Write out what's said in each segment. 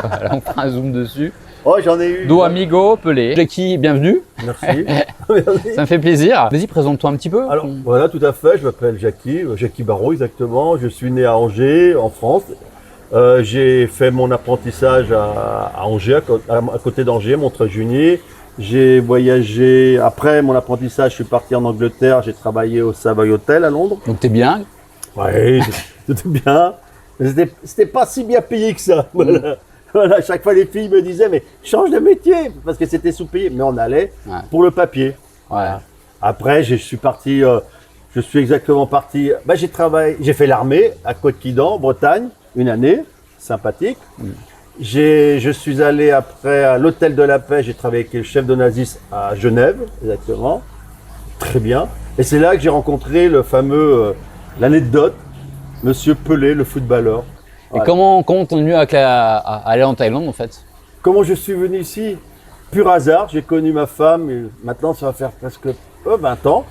Voilà, on fera un zoom dessus. Oh, j'en ai eu. Do amigo, Pelé. Jackie, bienvenue. Merci. Merci. Ça me fait plaisir. Vas-y, présente-toi un petit peu. Alors, voilà, tout à fait. Je m'appelle Jackie Barrault, exactement. Je suis né à Angers, en France. J'ai fait mon apprentissage à Angers, à côté d'Angers, Montreuil-Juigné. J'ai voyagé. Après mon apprentissage, je suis parti en Angleterre. J'ai travaillé au Savoy Hotel à Londres. Donc, t'es bien. Oui, c'était bien. Mais c'était pas si bien payé que ça. Voilà. Voilà, chaque fois les filles me disaient mais change de métier parce que c'était sous-payé. Mais on allait pour le papier. Ouais. Après, je suis parti. Je suis exactement parti. Ben, j'ai fait l'armée à Côte-Quidan, Bretagne, une année, sympathique. Je suis allé après à l'hôtel de la paix. J'ai travaillé avec le chef de Nazis à Genève, exactement. Très bien. Et c'est là que j'ai rencontré le fameux l'anecdote, Monsieur Pelé, le footballeur. Et comment t'es venu à aller en Thaïlande en fait? Comment je suis venu ici? Pur hasard, j'ai connu ma femme, et maintenant ça va faire presque 20 ans.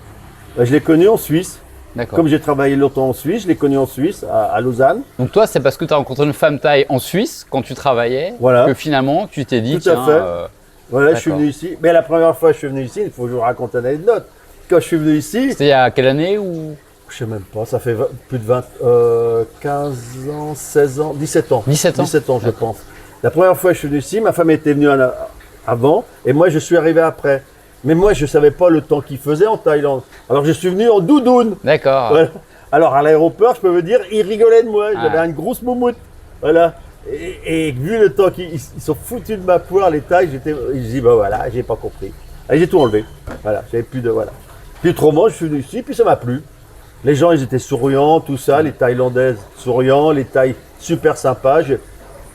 Je l'ai connue en Suisse. D'accord. Comme j'ai travaillé longtemps en Suisse, je l'ai connue en Suisse, à Lausanne. Donc toi, c'est parce que tu as rencontré une femme thaï en Suisse quand tu travaillais que finalement tu t'es dit Tout à fait. Voilà, je suis venu ici. Mais la première fois que je suis venu ici, il faut que je vous raconte une anecdote. Quand je suis venu ici… C'était il y a quelle année ou… Je sais même pas, ça fait plus de 15 ans, 16 ans, 17 ans. 17 ans 17 ans, je pense. La première fois que je suis venu ici, ma femme était venue avant et moi je suis arrivé après. Mais moi je ne savais pas le temps qu'il faisait en Thaïlande. Alors je suis venu en doudoune. D'accord. Voilà. Alors à l'aéroport, je peux vous dire, ils rigolaient de moi. J'avais une grosse moumoute. Voilà. Et vu le temps qu'ils sont foutus de ma poire, les Thaïs, je dis bah voilà, j'ai pas compris. Et j'ai tout enlevé. Voilà, j'avais plus de voilà. Puis autrement, je suis venu ici, puis ça m'a plu. Les gens, ils étaient souriants, tout ça, les Thaïlandaises souriants, les Thaïs super sympas.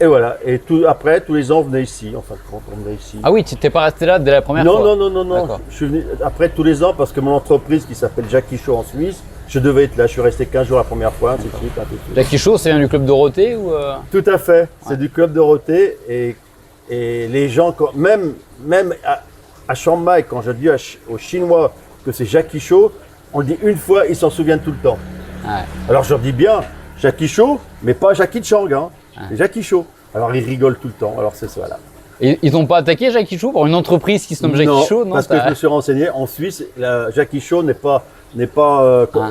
Et voilà. Et après, tous les ans, on venait ici. En fin de compte, on venait ici. Ah oui, tu n'es pas resté là dès la première fois? Non. Je suis venu après tous les ans parce que mon entreprise qui s'appelle Jackie Show en Suisse, je devais être là. Je suis resté 15 jours la première fois, ainsi de suite. Jackie Show, c'est bien du club Dorothée ou Tout à fait. C'est du club Dorothée. Et les gens, même à Chiang Mai, quand je dis aux Chinois que c'est Jackie Show, on le dit une fois, ils s'en souviennent tout le temps. Ouais. Alors je leur dis bien Jackie Show, mais pas Jackie Chang, hein. C'est Jackie Show. Alors ils rigolent tout le temps. Alors c'est ça là. Et ils n'ont pas attaqué Jackie Show pour une entreprise qui se nomme Jackie Show? Non, parce que je me suis renseigné. En Suisse, Jackie Show n'est pas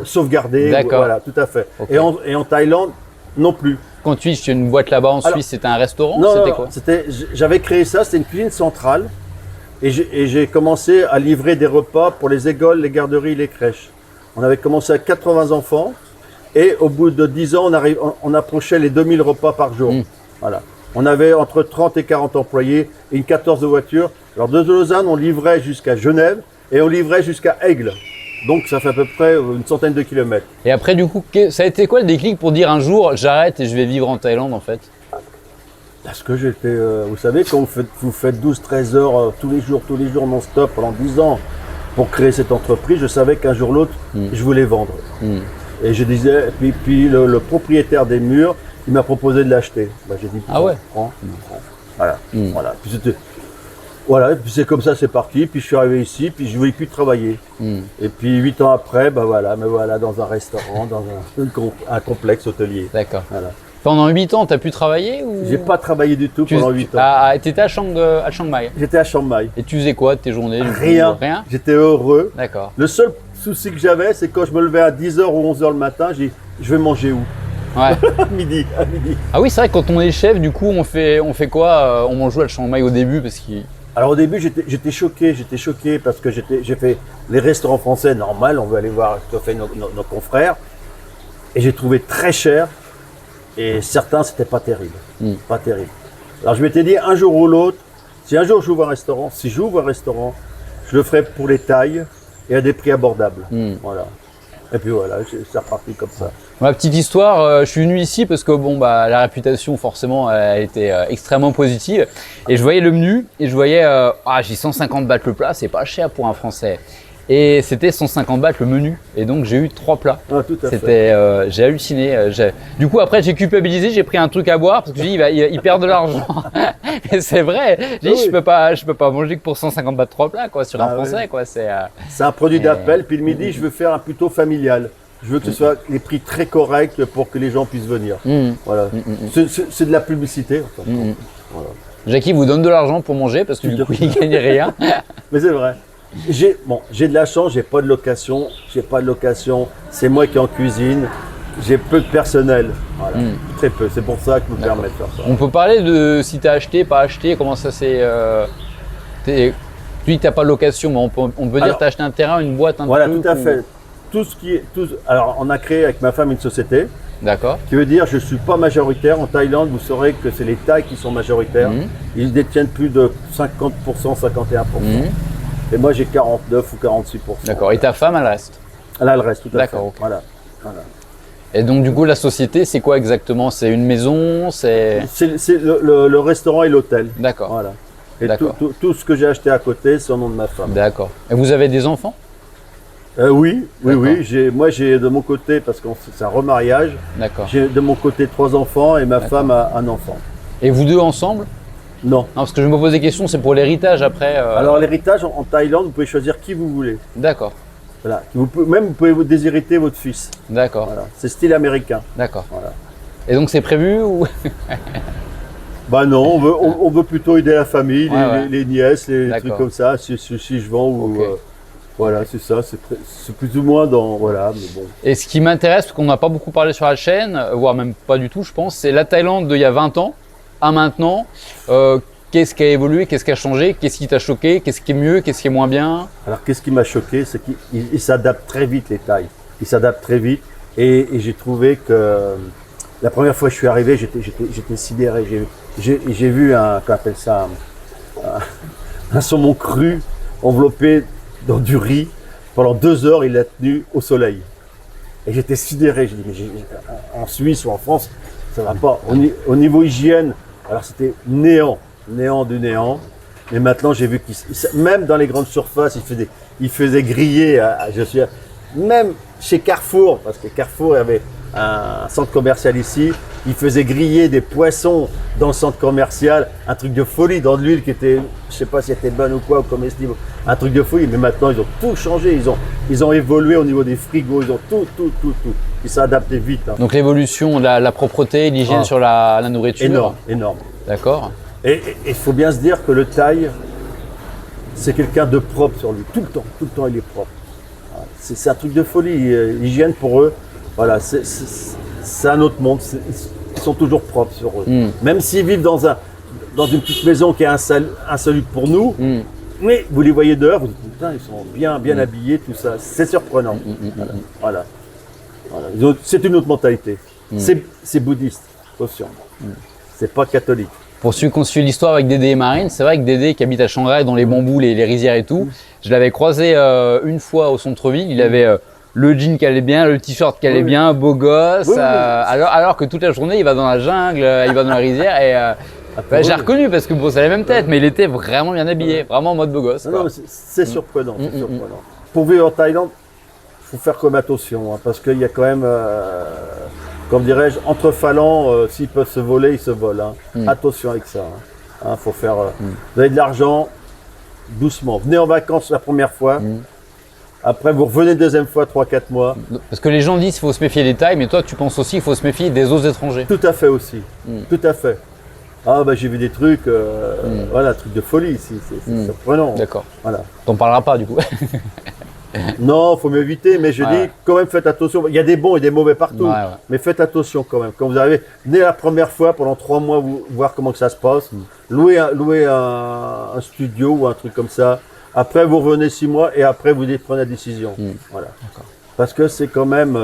sauvegardé. D'accord. Voilà, tout à fait. Okay. Et en Thaïlande, non plus. Quand tu dis une boîte là-bas en Suisse, c'était un restaurant? C'était quoi? J'avais créé ça, c'était une cuisine centrale. Et j'ai commencé à livrer des repas pour les écoles, les garderies, les crèches. On avait commencé à 80 enfants et au bout de 10 ans, on approchait les 2000 repas par jour. Voilà. On avait entre 30 et 40 employés et une 14 de voitures. Alors de Lausanne, on livrait jusqu'à Genève et on livrait jusqu'à Aigle. Donc ça fait à peu près une centaine de kilomètres. Et après du coup, ça a été quoi le déclic pour dire un jour j'arrête et je vais vivre en Thaïlande en fait? Parce que j'étais, vous savez, quand vous faites 12-13 heures tous les jours non-stop pendant 10 ans pour créer cette entreprise, je savais qu'un jour ou l'autre, je voulais vendre. Et je disais, puis le propriétaire des murs, il m'a proposé de l'acheter. Bah, j'ai dit, ah ouais, prends. Voilà. Voilà. Puis c'est comme ça, c'est parti. Puis je suis arrivé ici, puis je ne voulais plus travailler. Et puis 8 ans après, me voilà dans un restaurant, dans un complexe hôtelier. D'accord. Voilà. Pendant 8 ans, tu as pu travailler ou… J'ai pas travaillé du tout pendant 8 ans. Tu étais à Chiang Mai? J'étais à Chiang Mai. Et tu faisais quoi de tes journées? Rien. J'étais heureux. D'accord. Le seul souci que j'avais, c'est quand je me levais à 10h ou 11h le matin, j'ai dit, je vais manger où? Ouais. à midi. Ah oui, c'est vrai que quand on est chef, du coup, on fait quoi? On mange où à Chiang Mai au début parce qu'il… Alors au début, j'étais choqué parce que j'ai fait les restaurants français, normal, on veut aller voir ce que fait nos confrères. Et j'ai trouvé très cher. Et certains, c'était pas terrible. Pas terrible. Alors je m'étais dit, un jour ou l'autre, si un jour j'ouvre un restaurant, je le ferai pour les tailles et à des prix abordables. Voilà. Et puis voilà, c'est reparti comme ça. Ma petite histoire, je suis venu ici parce que la réputation forcément elle était extrêmement positive. Et je voyais le menu et je voyais, j'ai 150 bahts le plat, c'est pas cher pour un Français. Et c'était 150 bahts le menu. Et donc j'ai eu 3 plats. Ah, tout à fait. J'ai halluciné. Du coup après j'ai culpabilisé, j'ai pris un truc à boire parce que j'ai dit il perd de l'argent. Et c'est vrai. J'ai dit je peux pas manger que pour 150 bahts 3 plats quoi sur un Français quoi. C'est un produit d'appel. Puis le midi je veux faire un plutôt familial. Je veux que ce soit les prix très corrects pour que les gens puissent venir. Voilà. C'est de la publicité. En fait. Voilà. Jackie vous donne de l'argent pour manger parce que du coup, il ne gagne rien. Mais c'est vrai. J'ai de la chance, j'ai pas de location. C'est moi qui en cuisine. J'ai peu de personnel. Voilà. Très peu. C'est pour ça que je me permets de faire ça. On peut parler de si tu as acheté, pas acheté, comment ça s'est. Tu dis que tu n'as pas de location, mais on peut dire que tu as acheté un terrain, une boîte, un truc. Voilà, tout à fait. Alors, on a créé avec ma femme une société. D'accord. Qui veut dire, je ne suis pas majoritaire. En Thaïlande, vous saurez que c'est les Thaïs qui sont majoritaires. Ils détiennent plus de 50%, 51%. Et moi, j'ai 49 ou 46%. D'accord. Et ta femme, elle reste? Elle a le reste, tout à fait. D'accord, ok. Voilà. Et donc, du coup, la société, c'est quoi exactement? C'est une maison? C'est le restaurant et l'hôtel. D'accord. Voilà. Et tout ce que j'ai acheté à côté, c'est au nom de ma femme. D'accord. Et vous avez des enfants? Oui. Moi, j'ai de mon côté, parce que c'est un remariage, j'ai de mon côté 3 enfants et ma femme a un enfant. Et vous deux ensemble? Non. Non, parce que je me pose des questions, c'est pour l'héritage après. Alors, l'héritage, en Thaïlande, vous pouvez choisir qui vous voulez. D'accord. Voilà. Vous pouvez vous déshériter votre fils. D'accord. Voilà. C'est style américain. D'accord. Voilà. Et donc, c'est prévu ou... Bah non, on veut plutôt aider la famille, les nièces, les trucs comme ça, si je vends ou... Voilà, c'est ça, c'est plus ou moins dans... Voilà, mais bon. Et ce qui m'intéresse, parce qu'on n'a pas beaucoup parlé sur la chaîne, voire même pas du tout, je pense, c'est la Thaïlande d'il y a 20 ans à maintenant. Qu'est-ce qui a évolué, qu'est-ce qui a changé, qu'est-ce qui t'a choqué, qu'est-ce qui est mieux, qu'est-ce qui est moins bien? Alors, qu'est-ce qui m'a choqué, c'est qu'ils s'adaptent très vite, les Thaïs. Ils s'adaptent très vite et j'ai trouvé que la première fois que je suis arrivé, j'étais sidéré. J'ai vu qu'on appelle ça un saumon cru enveloppé dans du riz. Pendant 2 heures, il l'a tenu au soleil. Et j'étais sidéré. J'ai dit, mais en Suisse ou en France, ça va pas. Au niveau hygiène, alors c'était néant du néant. Mais maintenant, j'ai vu qu'il, même dans les grandes surfaces, il faisait griller. Même chez Carrefour, parce que Carrefour avait un centre commercial ici, il faisait griller des poissons dans le centre commercial, un truc de folie, dans de l'huile qui était, je sais pas si c'était bonne ou quoi, ou comestible, un truc de folie. Mais maintenant, ils ont tout changé, ils ont évolué au niveau des frigos, ils ont tout. Ils s'adaptaient vite. Hein. Donc l'évolution, la propreté, l'hygiène sur la nourriture. Énorme. D'accord. Et il faut bien se dire que le Thaï, c'est quelqu'un de propre sur lui. Tout le temps, il est propre. C'est un truc de folie. L'hygiène pour eux, voilà, c'est un autre monde. Ils sont toujours propres sur eux. Même s'ils vivent dans une petite maison qui est insalubre pour nous, mais vous les voyez dehors, vous dites, putain, ils sont bien habillés, tout ça. C'est surprenant. Voilà. C'est une autre mentalité. C'est bouddhiste, attention. C'est pas catholique. Pour ceux qui ont suivi l'histoire avec Dédé et Marine, c'est vrai que Dédé qui habite à Shanghai dans les bambous, les rizières et tout, je l'avais croisé une fois au centre-ville, il avait le jean qui allait bien, le t-shirt qui allait bien, beau gosse, alors que toute la journée il va dans la jungle, il va dans la rizière et j'ai reconnu parce que bon, c'est la même tête, mais il était vraiment bien habillé, vraiment en mode beau gosse. Non, c'est surprenant, surprenant. Pour vivre en Thaïlande, il faut faire comme attention, hein, parce qu'il y a quand même... comme dirais-je, entre Phalans, s'ils peuvent se voler, ils se volent. Hein. Attention avec ça. Faut faire. Vous avez de l'argent, doucement. Venez en vacances la première fois. Après, vous revenez deuxième fois, 3-4 mois. Parce que les gens disent qu'il faut se méfier des Thaïs, mais toi, tu penses aussi qu'il faut se méfier des autres étrangers. Tout à fait aussi. Tout à fait. Ah, bah j'ai vu des trucs, voilà, trucs de folie ici. C'est surprenant. D'accord. Voilà. T'en parleras pas du coup. Non, il faut m'éviter, mais je dis quand même faites attention. Il y a des bons et des mauvais partout, mais faites attention quand même. Quand vous arrivez, venez la première fois pendant 3 mois, voir comment que ça se passe. Louez un studio ou un truc comme ça. Après, vous revenez 6 mois et après, vous prenez la décision. Voilà. Parce que c'est quand même,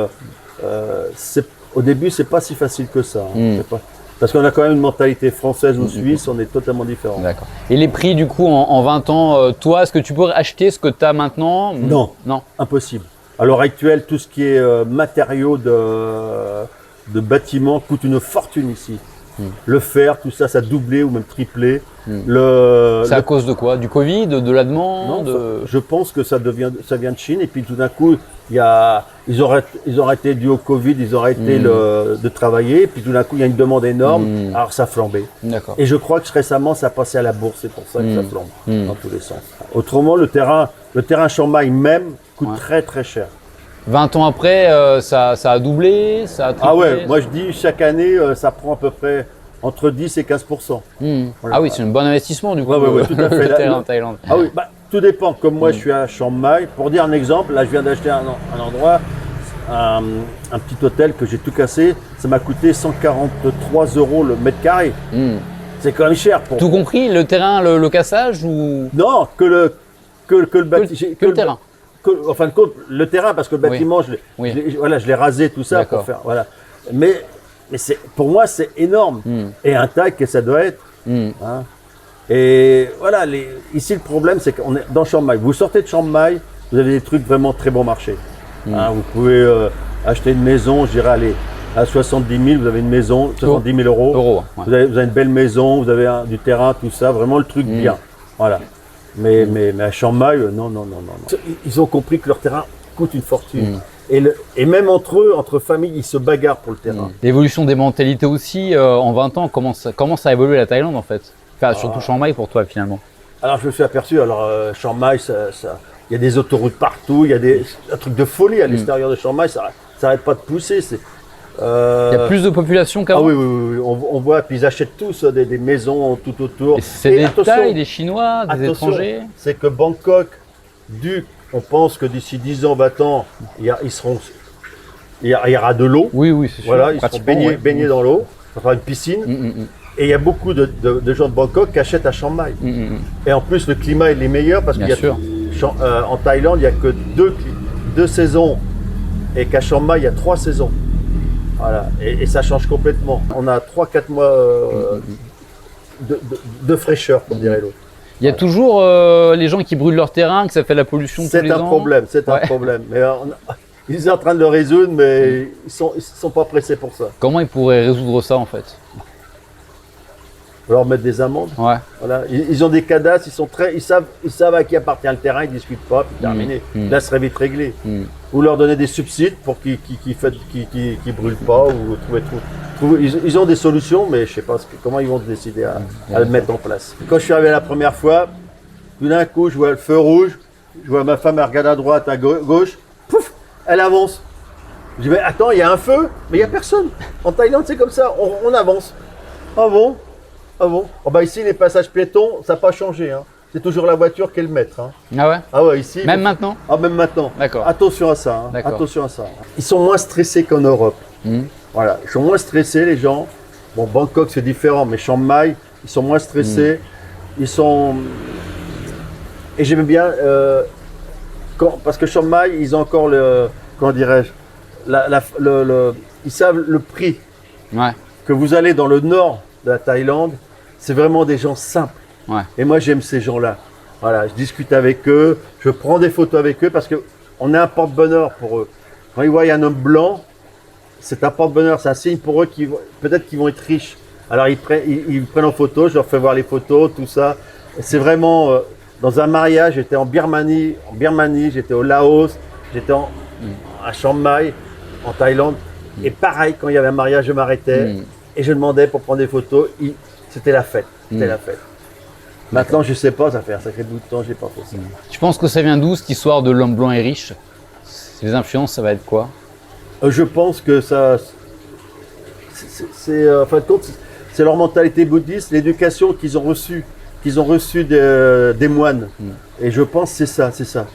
au début, c'est pas si facile que ça. Hein. Parce qu'on a quand même une mentalité française ou suisse, on est totalement différents. D'accord. Et les prix du coup en 20 ans, toi, est-ce que tu pourrais acheter ce que tu as maintenant? Non, impossible. À l'heure actuelle, tout ce qui est matériaux de bâtiments coûte une fortune ici. Le fer, tout ça, ça a doublé ou même triplé. C'est à cause de quoi? Du Covid, de la demande? Je pense que ça vient de Chine et puis tout d'un coup, ils ont arrêté dû au Covid, ils ont arrêté de travailler et puis tout d'un coup, il y a une demande énorme, alors ça a flambé. Et je crois que récemment, ça a passé à la bourse, c'est pour ça que ça flambe dans tous les sens. Autrement, le terrain Chiang Mai même coûte très très cher. 20 ans après, ça a doublé, ça a triplé. Ah ouais, moi je dis chaque année, ça prend à peu près entre 10 et 15%. Hmm. Voilà. Ah oui, c'est un bon investissement du coup, Ouais, tout à fait. le terrain en Thaïlande. Ah oui, bah, tout dépend. Comme moi, je suis à Chiang Mai. Pour dire un exemple, là, je viens d'acheter un endroit, un petit hôtel que j'ai tout cassé. Ça m'a coûté 143 € le mètre carré. Hmm. C'est quand même cher. Pour... Tout compris, le terrain, le cassage ou Non, que le bâtiment. que le terrain. En fin de compte, le terrain, parce que le bâtiment, Oui. je l'ai rasé, tout ça pour D'accord. faire. Voilà. Mais pour moi, c'est énorme. Et un tac, ça doit être. Hmm. Hein. Et voilà, ici le problème c'est qu'on est dans Chiang Mai. Vous sortez de Chiang Mai, vous avez des trucs vraiment très bon marché. Hein, vous pouvez acheter une maison, je dirais aller à 70 000, vous avez une maison, 70 000 €. Euros, ouais. Vous avez une belle maison, vous avez du terrain, tout ça, vraiment le truc bien. Voilà. Mais à Chiang Mai, non. Ils ont compris que leur terrain coûte une fortune. Et même entre eux, entre familles, ils se bagarrent pour le terrain. L'évolution des mentalités aussi, en 20 ans, comment ça a évolué la Thaïlande en fait? Enfin, surtout Chiang Mai pour toi finalement. Alors je me suis aperçu, Chiang Mai, il y a des autoroutes partout, il y a un truc de folie à l'extérieur de Chiang Mai, ça n'arrête pas de pousser. Il y a plus de population qu'avant. Ah oui, on voit, puis ils achètent tous des maisons tout autour. Et c'est des Thaïs, des Chinois, des étrangers. C'est que Bangkok, on pense que d'ici 10 ans, 20 ans, il y aura de l'eau. Oui, c'est sûr. Voilà, ils seront baignés dans l'eau, ça fera une piscine. Et il y a beaucoup de gens de Bangkok qui achètent à Chiang Mai. Et en plus, le climat il est meilleur parce qu'il y a en Thaïlande, il n'y a que deux saisons et qu'à Chiang Mai, il y a 3 saisons. Voilà. Et ça change complètement. On a 3-4 mois de fraîcheur, comme dirait l'autre. Il y a toujours les gens qui brûlent leur terrain, que ça fait la pollution tous les ans. C'est un problème. Mais ils sont en train de le résoudre, mais ils sont pas pressés pour ça. Comment ils pourraient résoudre ça en fait? Leur mettre des amendes. Ouais. Voilà. Ils ont des cadastres, ils savent à qui appartient le terrain, ils discutent pas, puis terminé. Là, ce serait vite réglé. Ou leur donner des subsides pour qu'ils brûlent pas ou ils ont des solutions, mais je sais pas comment ils vont se décider à le mettre en place. Quand je suis arrivé la première fois, tout d'un coup, je vois le feu rouge, je vois ma femme, elle regarde à droite, à gauche, pouf, elle avance. Je dis mais attends, il y a un feu, mais il y a personne. En Thaïlande, c'est comme ça, on avance. Ah bon? Ah bon? Oh bah ici, les passages piétons, ça n'a pas changé. Hein. C'est toujours la voiture qui est le maître. Hein. Ah ouais? Ah ouais, ici. Même maintenant? Ah, même maintenant. D'accord. Attention à ça. Hein. Attention à ça. Ils sont moins stressés qu'en Europe. Voilà, ils sont moins stressés, les gens. Bon, Bangkok, c'est différent, mais Chiang Mai, ils sont moins stressés. Ils sont. Et j'aime bien. Parce que Chiang Mai, ils ont encore le. Comment dirais-je? Ils savent le prix. Ouais. Que vous allez dans le nord de la Thaïlande, c'est vraiment des gens simples. Ouais. Et moi, j'aime ces gens-là. Voilà, je discute avec eux, je prends des photos avec eux parce qu'on est un porte-bonheur pour eux. Quand ils voient un homme blanc, c'est un porte-bonheur, c'est un signe pour eux peut-être qu'ils vont être riches. Alors ils prennent en photo, je leur fais voir les photos, tout ça. C'est vraiment dans un mariage, j'étais en Birmanie, j'étais au Laos, j'étais à Chiang Mai, en Thaïlande. Et pareil, quand il y avait un mariage, je m'arrêtais et je demandais pour prendre des photos. C'était la fête. Maintenant, je sais pas, ça fait un sacré bout de temps, j'ai pas fait ça. Tu penses que ça vient d'où cette histoire de l'homme blanc et riche? Les influences, ça va être quoi? Je pense que ça, en fin de compte, c'est leur mentalité bouddhiste, l'éducation qu'ils ont reçue des moines. Et je pense que c'est ça.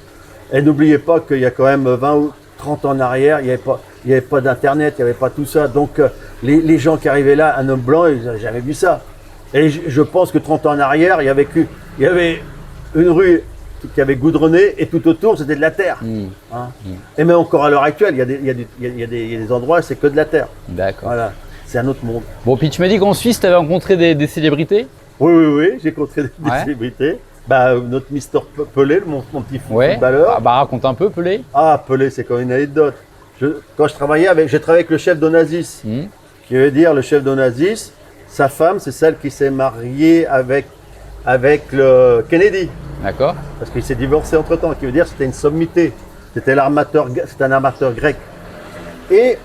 Et n'oubliez pas qu'il y a quand même 20 ou 30 ans en arrière, il n'y avait pas d'internet, il n'y avait pas tout ça. Donc les gens qui arrivaient là, un homme blanc, ils n'avaient jamais vu ça. Et je pense que 30 ans en arrière, il y avait une rue qui avait goudronné et tout autour, c'était de la terre. Hein. Et même encore à l'heure actuelle, il y a des endroits, c'est que de la terre. D'accord. Voilà, c'est un autre monde. Bon, puis tu m'as dit qu'en Suisse, tu avais rencontré des célébrités? Oui, j'ai rencontré des célébrités. Bah, notre Mister Pelé, mon petit footballeur. Bah, raconte un peu, Pelé. Ah, Pelé, c'est comme une anecdote. Quand j'ai travaillé avec le chef d'Onassis, qui veut dire le chef d'Onassis, sa femme, c'est celle qui s'est mariée avec le Kennedy. D'accord. Parce qu'il s'est divorcé entre-temps, qui veut dire que c'était une sommité. C'était un armateur grec. Et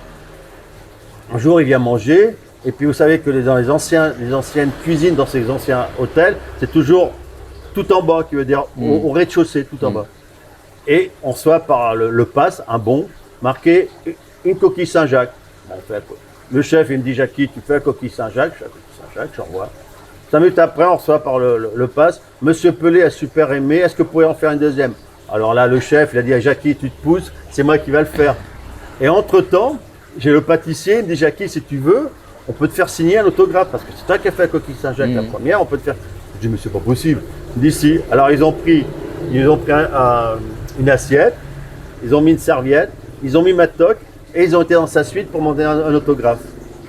un jour, il vient manger. Et puis, vous savez que dans les anciennes cuisines, dans ces anciens hôtels, c'est toujours tout en bas, qui veut dire au rez-de-chaussée, tout en bas. Et on reçoit par le pass un bon marqué une coquille Saint-Jacques. Bon, le chef, il me dit, Jackie, tu fais la coquille Saint-Jacques? Je fais la coquille Saint-Jacques, j'envoie. 5 minutes après, on reçoit par le pass. Monsieur Pelé a super aimé, est-ce que vous pourriez en faire une deuxième? Alors là, le chef, il a dit à Jackie, tu te pousses, c'est moi qui vais le faire. Et entre-temps, j'ai le pâtissier, il me dit, Jackie, si tu veux, on peut te faire signer un autographe, parce que c'est toi qui as fait la coquille Saint-Jacques la première, on peut te faire. Je dis, mais c'est pas possible. Il me dit, si. Alors ils ont pris une assiette, ils ont mis une serviette, ils ont mis ma toque, et ils ont été dans sa suite pour demander un autographe.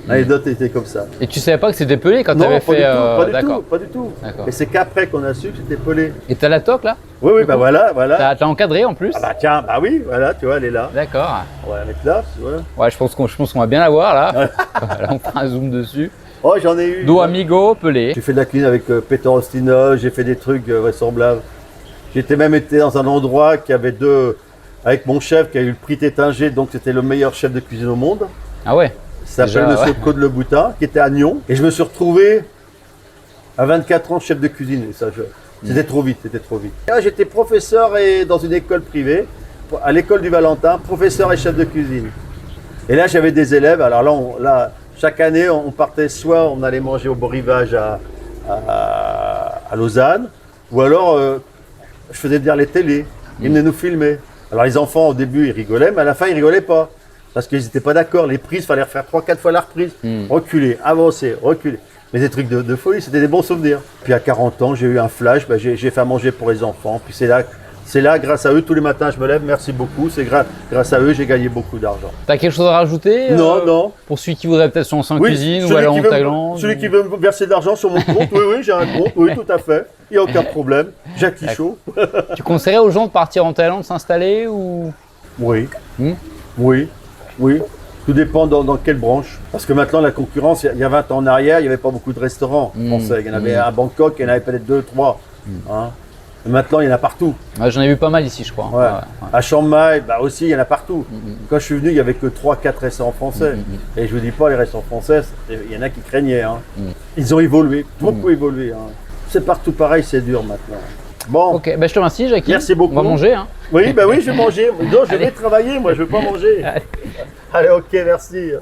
L'anecdote était comme ça. Et tu savais pas que c'était Pelé quand tu avais fait. Pas du tout. Et c'est qu'après qu'on a su que c'était Pelé. Et t'as la toque là? Oui, bah voilà. T'as encadré en plus? Ah bah tiens, bah oui, voilà, tu vois, elle est là. D'accord. On va la mettre là, tu vois. Ouais, je pense qu'on va bien la voir là. Là, on fera un zoom dessus. Oh, j'en ai eu. Do Amigo, Pelé. J'ai fait de la cuisine avec Peter Ostinov, j'ai fait des trucs vraisemblables. J'étais même été dans un endroit qui avait avec mon chef qui a eu le prix Tétinger, donc c'était le meilleur chef de cuisine au monde. Ah ouais? Ça s'appelle Monsieur Claude Le Boutin, qui était à Nyon. Et je me suis retrouvé à 24 ans chef de cuisine. Et ça, c'était trop vite, Et là, j'étais professeur dans une école privée, à l'école du Valentin, professeur et chef de cuisine. Et là, j'avais des élèves. Alors là, chaque année, on partait soit on allait manger au beau rivage à Lausanne, ou alors je faisais dire les télés. Ils venaient nous filmer. Alors les enfants, au début, ils rigolaient, mais à la fin, ils rigolaient pas. Parce qu'ils n'étaient pas d'accord. Les prises, il fallait refaire 3-4 fois la reprise. Reculer, avancer, reculer. Mais des trucs de folie, c'était des bons souvenirs. Puis à 40 ans, j'ai eu un flash, j'ai fait à manger pour les enfants. Puis c'est là, grâce à eux, tous les matins, je me lève, merci beaucoup. C'est grâce à eux, j'ai gagné beaucoup d'argent. T'as quelque chose à rajouter? Non. Pour celui qui voudrait peut-être se lancer en cuisine ou aller en Thaïlande? Celui qui veut me verser de l'argent sur mon compte, oui, j'ai un compte, oui, tout à fait. Il n'y a aucun problème. Jackie Chaud. Tu conseillerais aux gens de partir en Thaïlande, s'installer ou? Oui. Oui. Tout dépend dans quelle branche. Parce que maintenant, la concurrence, il y a 20 ans en arrière, il n'y avait pas beaucoup de restaurants français. Il y en avait à Bangkok, il y en avait peut-être 2, 3. Hein. Maintenant, il y en a partout. Ouais, j'en ai vu pas mal ici, je crois. Ouais. À Chiang Mai, aussi, il y en a partout. Quand je suis venu, il n'y avait que 3-4 restaurants français. Et je ne vous dis pas, les restaurants français, il y en a qui craignaient. Hein. Ils ont évolué, beaucoup évolué. Hein. C'est partout pareil, c'est dur maintenant. Bon. Ok, je te remercie, Jackie. Merci beaucoup. On va manger. Hein. Oui, je vais manger. Non, je vais travailler, moi, je ne veux pas manger. Allez, ok, merci.